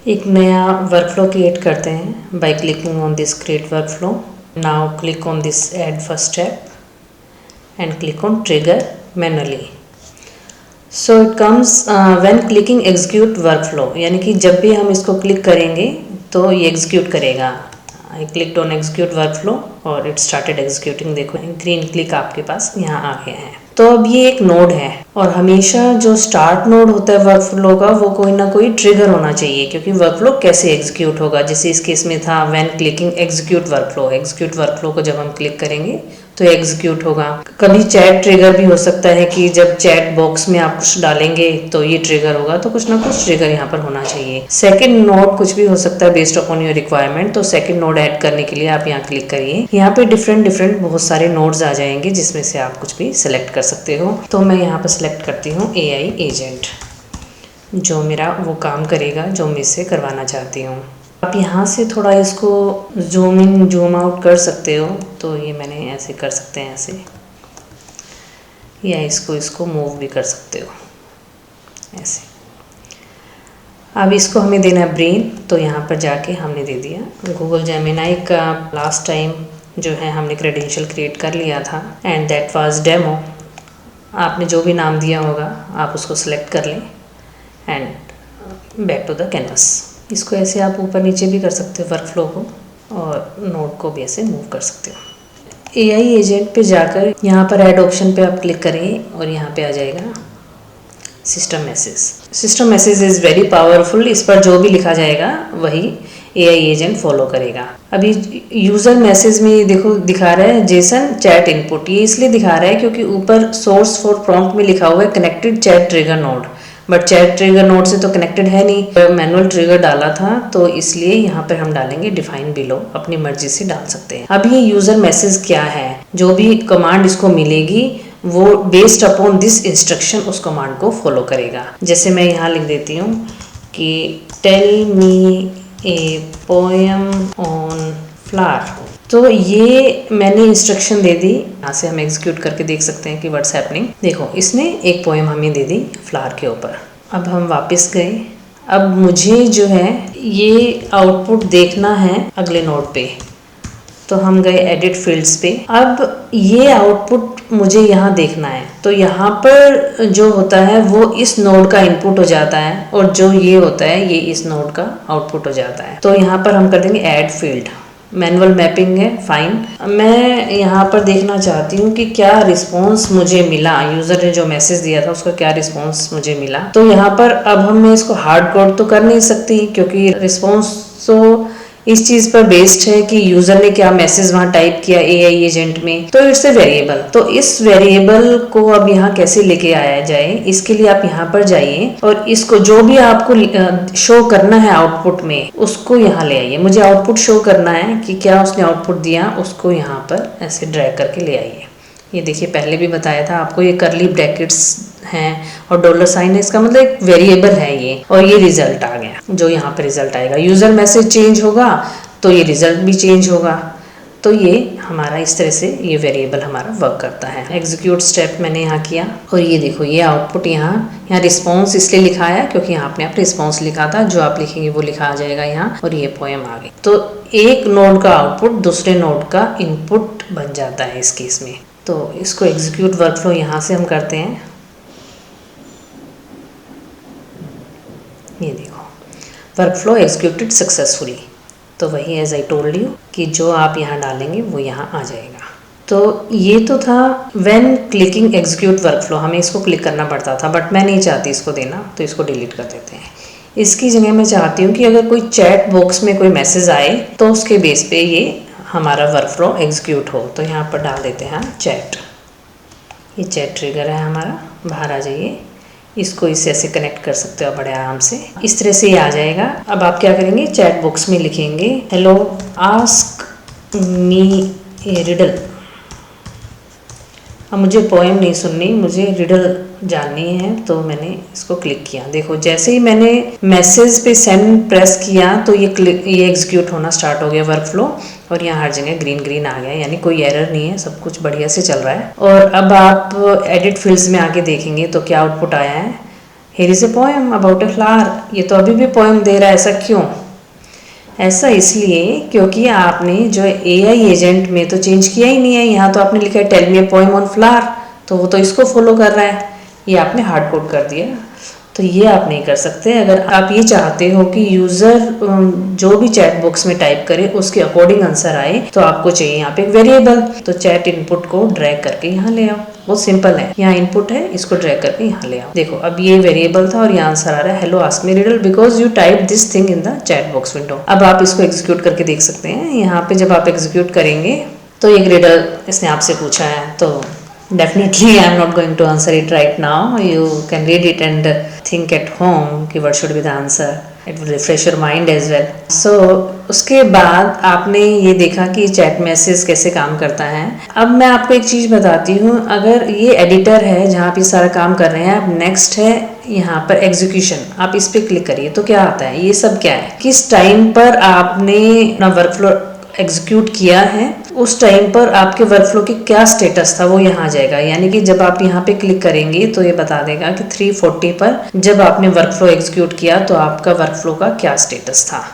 एक नया workflow create करते हैं by clicking on this create workflow. Now click on this add first step and click on trigger manually. So it comes when clicking execute workflow, यानी कि जब भी हम इसको क्लिक करेंगे तो ये एग्जीक्यूट करेगा. आई क्लिक्ड ऑन एग्जीक्यूट वर्कफ्लो और इट स्टार्टेड एग्जीक्यूटिंग. देखो ग्रीन क्लिक आपके पास यहाँ आ गया है. तो अब ये एक नोड है और हमेशा जो स्टार्ट नोड होता है वर्कफ्लो का वो कोई ना कोई ट्रिगर होना चाहिए, क्योंकि वर्कफ्लो कैसे एग्जीक्यूट होगा. जैसे इस केस में था when clicking execute workflow. Execute workflow को जब हम क्लिक करेंगे तो एग्जीक्यूट होगा. कभी चैट ट्रिगर भी हो सकता है कि जब चैट बॉक्स में आप कुछ डालेंगे तो ये ट्रिगर होगा. तो कुछ ना कुछ ट्रिगर यहाँ पर होना चाहिए. सेकंड नोड कुछ भी हो सकता है बेस्ड अपॉन योर रिक्वायरमेंट. तो सेकंड नोड ऐड करने के लिए आप यहाँ क्लिक करिए. यहाँ पे डिफरेंट बहुत सारे नोड्स आ जाएंगे जिसमें से आप कुछ भी सिलेक्ट कर सकते हो. तो मैं यहाँ पर सिलेक्ट करती हूँ AI एजेंट, जो मेरा वो काम करेगा जो मैं इससे करवाना चाहती हूँ. आप यहाँ से थोड़ा इसको जूम इन जूम आउट कर सकते हो. तो ये मैंने ऐसे कर सकते हैं ऐसे, या इसको मूव भी कर सकते हो ऐसे. अब इसको हमें देना है ब्रेन. तो यहाँ पर जाके हमने दे दिया गूगल जेमिनाई का. लास्ट टाइम जो है हमने क्रेडेंशियल क्रिएट कर लिया था एंड दैट वाज डेमो. आपने जो भी नाम दिया होगा आप उसको सिलेक्ट कर लें and back to the canvas. इसको ऐसे आप ऊपर नीचे भी कर सकते हो वर्कफ्लो को, और नोड को भी ऐसे मूव कर सकते हो. AI एजेंट पे जाकर यहाँ पर ऐड ऑप्शन पे आप क्लिक करेंगे और यहाँ पे आ जाएगा system message. System message is very powerful. इस पर जो भी लिखा जाएगा वही AI एजेंट फॉलो करेगा. अभी यूज़र मैसेज में देखो दिखा रहा है जेसन चैट इनपुट. ये इसलिए दिखा रहा है क्योंकि ऊपर सोर्स फॉर प्रॉम्प्ट में लिखा हुआ है connected chat trigger node, but chat trigger node से तो कनेक्टेड है नहीं. मैनुअल ट्रिगर डाला था तो इसलिए यहाँ पर हम डालेंगे डिफाइन बिलो. अपनी मर्जी से डाल सकते हैं. अब ये यूज़र मैसेज क्या है, जो भी कमांड इसको मिलेगी वो बेस्ड अपॉन दिस इंस्ट्रक्शन उस कमांड को फॉलो करेगा. जैसे मैं यहाँ लिख देती हूँ कि tell me a poem on flower. तो ये मैंने इंस्ट्रक्शन दे दी. यहाँ से हम एग्जीक्यूट करके देख सकते हैं कि व्हाट्स हैपनिंग. देखो इसने एक पोएम हमें दे दी फ्लावर के ऊपर. अब हम वापस गए. अब मुझे जो है ये आउटपुट देखना है अगले नोड पे. तो हम गए एडिट फील्ड्स पे. अब ये आउटपुट मुझे यहाँ देखना है. तो यहाँ पर जो होता है वो इस नोड का इनपुट हो जाता है और जो ये होता है ये इस नोड का आउटपुट हो जाता है. तो यहाँ पर हम कर देंगे ऐड फील्ड. मैनुअल मैपिंग है फाइन. मैं यहाँ पर देखना चाहती हूँ कि क्या रिस्पॉन्स मुझे मिला. यूज़र ने जो मैसेज दिया था उसका क्या रिस्पॉन्स मुझे मिला. तो यहाँ पर अब हम इसको हार्ड कोड तो कर नहीं सकती क्योंकि रिस्पॉन्स तो इस चीज़ पर बेस्ड है कि यूज़र ने क्या मैसेज वहाँ टाइप किया AI एजेंट में. तो इट्स ए वेरिएबल. तो इस वेरिएबल को अब यहाँ कैसे लेके आया जाए, इसके लिए आप यहाँ पर जाइए और इसको जो भी आपको शो करना है आउटपुट में उसको यहाँ ले आइए. मुझे आउटपुट शो करना है कि क्या उसने आउटपुट दिया, उसको यहाँ पर ऐसे ड्रैग करके ले आइए. ये देखिए पहले भी बताया था आपको, ये करली ब्रैकेट्स हैं और डॉलर साइन है. इसका मतलब एक वेरिएबल है ये. और ये रिजल्ट आ गया. जो यहाँ पे रिजल्ट आएगा, यूज़र मैसेज चेंज होगा तो ये रिजल्ट भी चेंज होगा. तो ये हमारा इस तरह से ये वेरिएबल हमारा वर्क करता है. एग्जीक्यूट स्टेप मैंने यहाँ किया और ये देखो ये आउटपुट यहाँ रिस्पॉन्स इसलिए लिखा है क्योंकि यहाँ आपने आप रिस्पॉन्स लिखा था. जो आप लिखेंगे वो लिखा आ जाएगा यहाँ और ये पोएम आ गई. तो एक नोड का आउटपुट दूसरे नोड का इनपुट बन जाता है इस केस में. तो इसको एग्जीक्यूट वर्कफ्लो यहाँ से हम करते हैं. ये देखो वर्कफ्लो एग्जीक्यूटेड सक्सेसफुली. तो वही एज आई टोल्ड यू कि जो आप यहाँ डालेंगे वो यहाँ आ जाएगा. तो ये तो था व्हेन क्लिकिंग एग्जीक्यूट वर्कफ्लो. हमें इसको क्लिक करना पड़ता था बट मैं नहीं चाहती इसको देना, तो इसको डिलीट कर देते हैं. इसकी जगह मैं चाहती हूँ कि अगर कोई चैट बॉक्स में कोई मैसेज आए तो उसके बेस पे ये हमारा वर्कफ्लो एग्जीक्यूट हो. तो यहाँ पर डाल देते हैं चैट. ये चैट ट्रिगर है हमारा. बाहर आ जाइए. इसको इससे ऐसे कनेक्ट कर सकते हो बड़े आराम से. इस तरह से ये आ जाएगा. अब आप क्या करेंगे, चैट बॉक्स में लिखेंगे हेलो आस्क मी ए रिडल. अब मुझे पोएम नहीं सुननी, मुझे रिडल जाननी है. तो मैंने इसको क्लिक किया. देखो जैसे ही मैंने मैसेज पे सेंड प्रेस किया तो ये एग्जीक्यूट होना स्टार्ट हो गया वर्कफ्लो. और यहाँ हर जगह ग्रीन ग्रीन आ गया, यानी कोई एरर नहीं है, सब कुछ बढ़िया से चल रहा है. और अब आप एडिट फील्ड्स में आके देखेंगे तो क्या आउटपुट आया है. Here is a poem about a flower. ये तो अभी भी पोएम दे रहा है, ऐसा क्यों? ऐसा इसलिए क्योंकि आपने जो AI एजेंट में तो चेंज किया ही नहीं है। यहाँ तो आपने लिखा है tell me a poem on flower, तो वो तो इसको फॉलो कर रहा है, ये आपने हार्ड कोड कर दिया। तो ये आप नहीं कर सकते। अगर आप ये चाहते हो कि यूज़र जो भी चैट बॉक्स में टाइप करे उसके अकॉर्डिंग आंसर आए, तो आपको चाहिए यहाँ पे एक वेरिएबल। तो चैट इनपुट को ड्रैग करके यहाँ ले आओ, बहुत सिंपल है। यहाँ इनपुट है, इसको ड्रैग करके यहाँ ले आओ। देखो अब ये वेरिएबल था और यहाँ आंसर आ रहा है hello ask me riddle because you type this thing in the chat box window. अब आप इसको एग्जीक्यूट करके देख सकते हैं। यहाँ पे जब आप एग्जीक्यूट करेंगे तो एक रिडल इसने आपसे पूछा है, तो definitely I am not going to answer it right now. You can read it and think at home कि what should be the answer. It will refresh your mind as well. So उसके बाद आपने ये देखा कि chat message कैसे काम करता है। अब मैं आपको एक चीज़ बताती हूँ। अगर ये एडिटर है जहाँ पे सारा काम कर रहे हैं, अब नेक्स्ट है यहाँ पर एग्जीक्यूशन, आप इस पर क्लिक करिए तो क्या आता है, ये सब क्या है, किस टाइम पर आपने अपना वर्कफ्लो एग्जीक्यूट किया है, उस टाइम पर आपके वर्कफ्लो की क्या स्टेटस था वो यहाँ आ जाएगा। यानी कि जब आप यहाँ पे क्लिक करेंगे तो ये बता देगा कि 3:40 पर जब आपने वर्कफ्लो एग्जीक्यूट किया तो आपका वर्कफ्लो का क्या स्टेटस था।